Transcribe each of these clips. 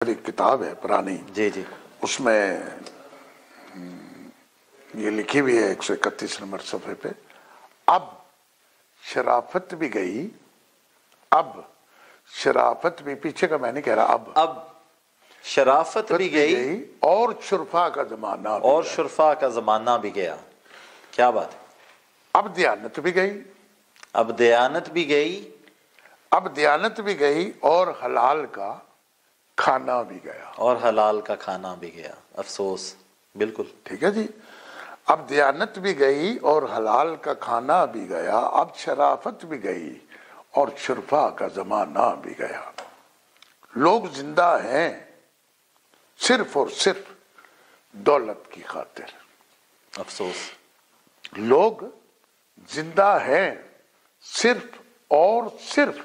ایک کتاب ہے پرانی، جی جی، اس میں یہ لکھی ہوئی ہے 131 نمبر صفحے پہ، اب شرافت بھی گئی، اب شرافت بھی، پیچھے کا میں نہیں کہہ رہا، اب شرافت بھی گئی اور شرفا کا زمانہ بھی اور گیا۔ شرفا کا زمانہ بھی گیا۔ کیا بات ہے؟ اب دیانت بھی گئی، اب دیانت بھی گئی، اب دیانت بھی گئی اور حلال کا کھانا بھی گیا۔ اور حلال کا کھانا بھی گیا۔ افسوس، بالکل ٹھیک ہے جی، اب دیانت بھی گئی اور حلال کا کھانا بھی گیا، اب شرافت بھی گئی اور شرفا کا زمانہ بھی گیا۔ لوگ زندہ ہیں صرف اور صرف دولت کی خاطر، افسوس، لوگ زندہ ہیں صرف اور صرف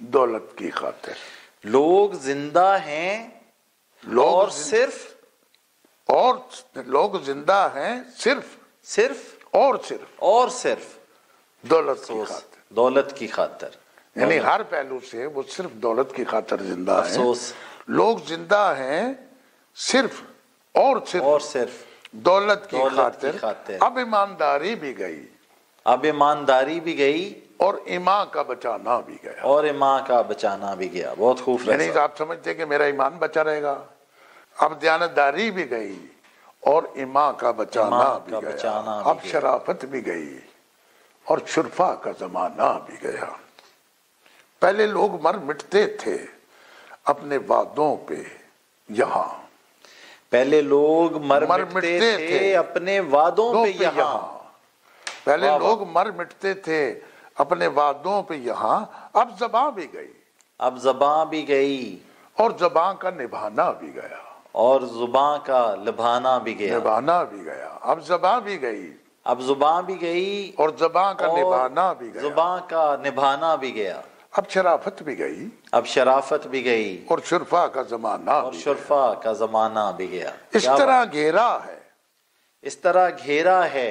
دولت کی خاطر، لوگ زندہ ہیں اور صرف لوگ زندہ ہیں صرف صرف اور صرف دولت کی افسوس، خاطر، دولت کی خاطر، یعنی ہر پہلو سے وہ صرف دولت کی خاطر زندہ ہیں۔ افسوس، لوگ زندہ ہیں صرف اور صرف دولت کی دولت کی خاطر، خاطر۔ اب ایمانداری بھی گئی اب ایمانداری بھی گئی اور ایمان کا بچانا بھی گیا۔ اور ایمان کا بچانا بھی گیا۔ بہت خوب یعنی رہا۔ آپ سمجھتے کہ میرا ایمان بچا رہے گا، اب دیانتداری بھی گئی اور ایمان کا بچانا بھی گیا، اب شرافت بھی گئی اور شرفا کا زمانہ بھی گیا۔ پہلے لوگ مر مٹتے تھے اپنے وعدوں پہ یہاں، پہلے لوگ مر مٹتے تھے اپنے وعدوں پہ یہاں، پہلے لوگ مر مٹتے تھے اپنے وعدوں پہ یہاں، اب زباں بھی گئی، اب زباں بھی گئی اور زباں کا نبھانا بھی گیا، اور زباں کا لبھانا بھی گیا، نبھانا بھی گیا۔ اب زباں بھی گئی اب زباں بھی گئی اور زباں کا نبھانا بھی گیا، زباں کا نبھانا بھی گیا، اب شرافت بھی گئی اب شرافت بھی گئی اور شرفا کا زمانہ اور بھی گیا۔ شرفا کا زمانہ بھی گیا۔ اس طرح گھیرا ہے اس طرح گھیرا ہے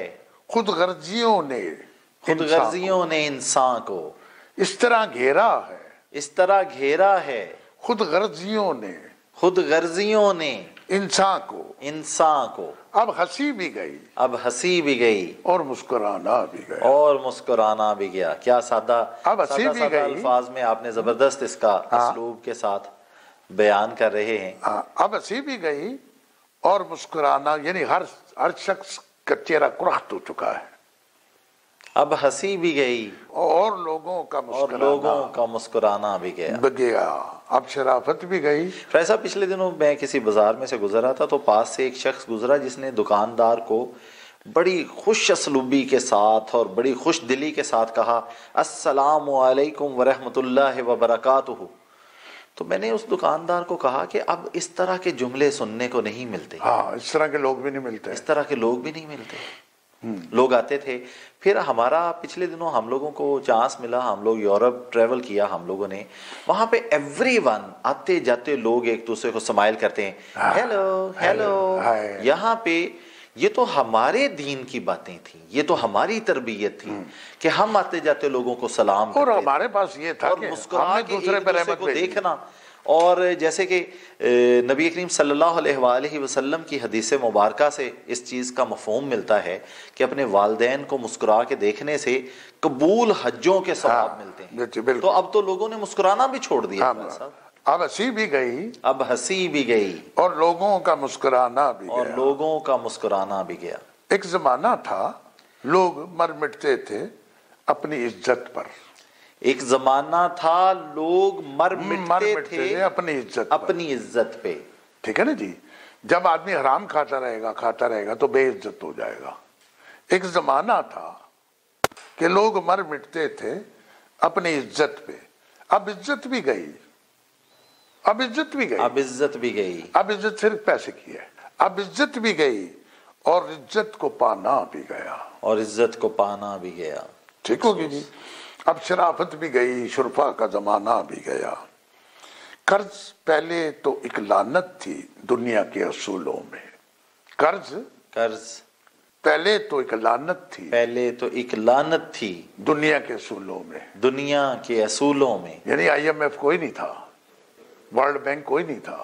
خود غرضیوں نے خود غرضیوں نے انسان کو، اس طرح گھیرا ہے اس طرح گھیرا ہے خود غرضیوں نے خود غرضیوں نے انسان کو، اب ہنسی بھی گئی اب ہنسی بھی گئی اور مسکرانا بھی گیا۔ اور مسکرانا بھی گیا۔ کیا سادہ اب ہنسی بھی گئی، الفاظ میں آپ نے زبردست اس کا اسلوب کے ساتھ بیان کر رہے ہیں۔ اب ہنسی بھی گئی اور مسکرانا، یعنی ہر شخص کا چہرہ کرخت ہو چکا ہے، اب ہنسی بھی گئی اور لوگوں کا مسکرانا بھی گیا۔ اب شرافت بھی گئی۔ فیصلہ، پچھلے دنوں میں کسی بازار میں سے گزر رہا تھا تو پاس سے ایک شخص گزرا جس نے دکاندار کو بڑی خوش اسلوبی کے ساتھ اور بڑی خوش دلی کے ساتھ کہا، السلام علیکم ورحمۃ اللہ وبرکاتہ۔ تو میں نے اس دکاندار کو کہا کہ اب اس طرح کے جملے سننے کو نہیں ملتے، اس طرح کے لوگ بھی نہیں ملتے، اس طرح کے لوگ بھی نہیں ملتے۔ لوگ آتے تھے، پھر ہمارا پچھلے دنوں ہم لوگوں کو چانس ملا، ہم لوگ یورپ ٹریول کیا ہم لوگوں نے، وہاں پہ ایوری ون، آتے جاتے لوگ ایک دوسرے کو سمائل کرتے ہیں، ہیلو ہیلو۔ یہاں پہ یہ تو ہمارے دین کی باتیں تھیں، یہ تو ہماری تربیت تھی کہ ہم آتے جاتے لوگوں کو سلام کرتے، اور ہمارے پاس یہ تھا اور کہ مسکرا کے دوسرے ایک پر دوسرے رحمت کو بھیجی۔ دیکھنا۔ اور جیسے کہ نبی کریم صلی اللہ علیہ وآلہ وسلم کی حدیث مبارکہ سے اس چیز کا مفہوم ملتا ہے کہ اپنے والدین کو مسکرا کے دیکھنے سے قبول حجوں کے ثواب ملتے ہیں۔ تو اب تو لوگوں نے مسکرانا بھی چھوڑ دیا۔ اب ہنسی بھی گئی اب ہنسی بھی گئی اور لوگوں کا مسکرانا بھی اور گیا۔ لوگوں کا مسکرانا بھی گیا۔ ایک زمانہ تھا لوگ مر مٹتے تھے اپنی عزت پر، ایک زمانہ تھا لوگ مر مٹتے تھے اپنی عزت پہ۔ ٹھیک ہے نا جی، جب آدمی حرام کھاتا رہے گا تو بے عزت ہو جائے گا۔ ایک زمانہ تھا کہ لوگ مر مٹتے تھے اپنی عزت پہ، اب عزت بھی گئی، اب عزت بھی گئی، اب عزت بھی گئی، اب عزت صرف پیسے کی ہے، اب عزت بھی گئی اور عزت کو پانا بھی گیا، اور عزت کو پانا بھی گیا۔ ٹھیک ہوگی جی۔ اب شرافت بھی گئی، شرفا کا زمانہ بھی گیا۔ قرض پہلے تو ایک لعنت تھی دنیا کے اصولوں میں، قرض پہلے تو ایک لعنت تھی، پہلے تو ایک لعنت تھی دنیا کے اصولوں میں، دنیا کے اصولوں میں۔ یعنی IMF کوئی نہیں تھا، ورلڈ بینک کوئی نہیں تھا،